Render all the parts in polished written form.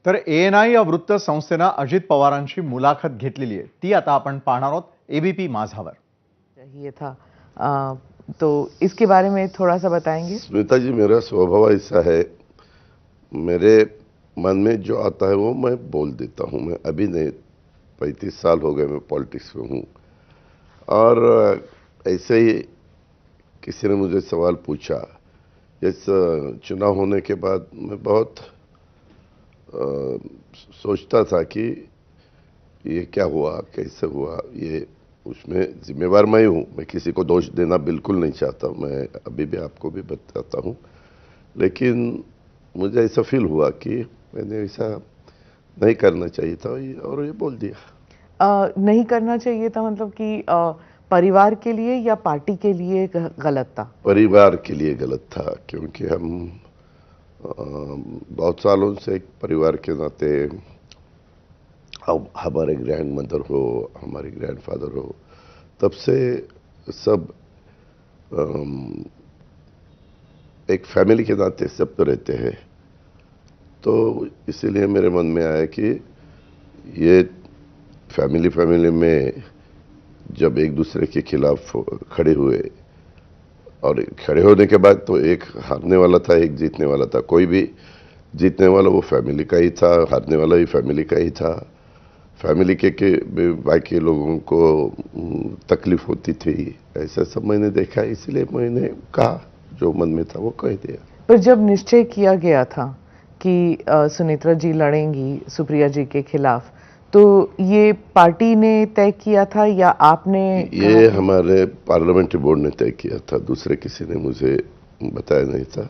तर ANI या वृत्त संस्थेनं अजित पवारांची मुलाखत घेतलेली आहे, ती आता आपण पाहणार आहोत ABP माझावर. चाहिए था तो इसके बारे में थोड़ा सा बताएंगे। स्मिता जी, मेरा स्वभाव ऐसा है, मेरे मन में जो आता है वो मैं बोल देता हूँ। मैं अभी नहीं, 35 साल हो गए मैं पॉलिटिक्स में हूँ। और ऐसे ही किसी ने मुझे सवाल पूछा, इस चुनाव होने के बाद मैं बहुत सोचता था कि ये क्या हुआ, कैसे हुआ, ये उसमें जिम्मेवार मैं हूँ। मैं किसी को दोष देना बिल्कुल नहीं चाहता, मैं अभी भी आपको भी बताता हूँ। लेकिन मुझे ऐसा फील हुआ कि मैंने ऐसा नहीं करना चाहिए था और ये बोल दिया। नहीं करना चाहिए था मतलब कि परिवार के लिए या पार्टी के लिए गलत था? परिवार के लिए गलत था, क्योंकि हम बहुत सालों से एक परिवार के नाते, हमारे ग्रैंड मदर हो, हमारे ग्रैंडफादर हो, तब से सब एक फैमिली के नाते सब तो रहते हैं। तो इसीलिए मेरे मन में आया कि ये फैमिली में जब एक दूसरे के खिलाफ खड़े हुए, और खड़े होने के बाद तो एक हारने वाला था, एक जीतने वाला था। कोई भी जीतने वाला वो फैमिली का ही था, हारने वाला भी फैमिली का ही था। फैमिली के बाकी लोगों को तकलीफ होती थी, ऐसा सब मैंने देखा। इसलिए मैंने कहा, जो मन में था वो कह दिया। पर जब निश्चय किया गया था कि सुनेत्रा जी लड़ेंगी सुप्रिया जी के खिलाफ, तो ये पार्टी ने तय किया था या आपने? ये हमारे पार्लियामेंट्री बोर्ड ने तय किया था, दूसरे किसी ने मुझे बताया नहीं था।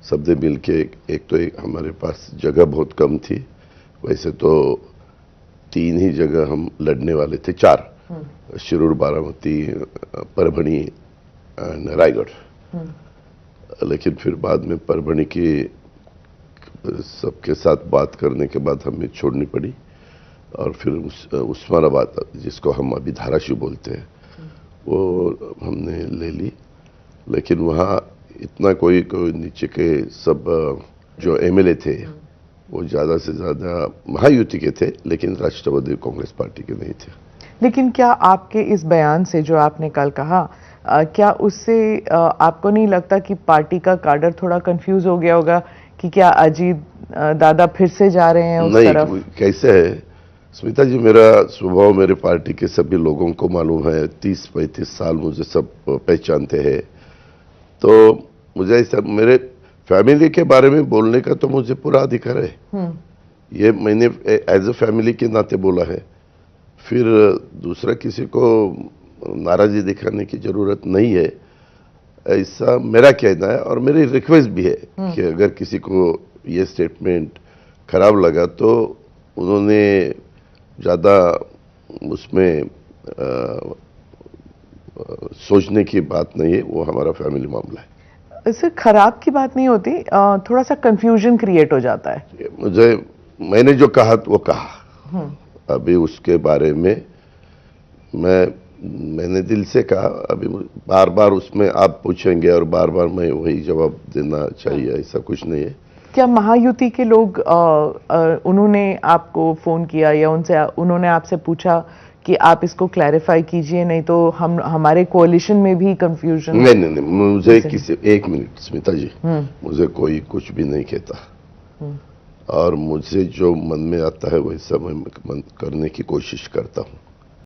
सबने मिल के एक हमारे पास जगह बहुत कम थी, वैसे तो 3 ही जगह हम लड़ने वाले थे, 4, शिरूर, बारामती, परभणी एंड रायगढ़। लेकिन फिर बाद में परभणी की सबके साथ बात करने के बाद हमें छोड़नी पड़ी, और फिर उस्मानाबाद, जिसको हम अभी धाराशिव बोलते हैं, वो हमने ले ली। लेकिन वहाँ इतना कोई नीचे के सब जो MLA थे वो ज़्यादा से ज़्यादा महायुति के थे, लेकिन राष्ट्रवादी कांग्रेस पार्टी के नहीं थे। लेकिन क्या आपके इस बयान से जो आपने कल कहा, क्या उससे आपको नहीं लगता कि पार्टी का काडर थोड़ा कंफ्यूज हो गया होगा कि क्या अजीत दादा फिर से जा रहे हैं उस तरफ? नहीं, कैसे है स्मिता जी, मेरा स्वभाव मेरे पार्टी के सभी लोगों को मालूम है। 30-35 साल मुझे सब पहचानते हैं। तो मुझे ऐसा, मेरे फैमिली के बारे में बोलने का तो मुझे पूरा अधिकार है। ये मैंने एज ए फैमिली के नाते बोला है। फिर दूसरा किसी को नाराजी दिखाने की जरूरत नहीं है, ऐसा मेरा कहना है। और मेरी रिक्वेस्ट भी है कि अगर किसी को ये स्टेटमेंट खराब लगा तो उन्होंने ज़्यादा उसमें सोचने की बात नहीं है, वो हमारा फैमिली मामला है। इससे खराब की बात नहीं होती, थोड़ा सा कंफ्यूजन क्रिएट हो जाता है। मैंने जो कहा वो कहा। अभी उसके बारे में मैंने दिल से कहा। अभी बार बार उसमें आप पूछेंगे और बार बार मैं वही जवाब देना चाहिए, ऐसा कुछ नहीं है। क्या महायुति के लोग उन्होंने आपको फोन किया या उन्होंने आपसे पूछा कि आप इसको क्लैरिफाई कीजिए, नहीं तो हमारे कोalition में भी कंफ्यूजन? नहीं, मुझे किसी, 1 मिनट स्मिता जी, मुझे कोई कुछ भी नहीं कहता, और मुझे जो मन में आता है वैसा मैं करने की कोशिश करता हूँ।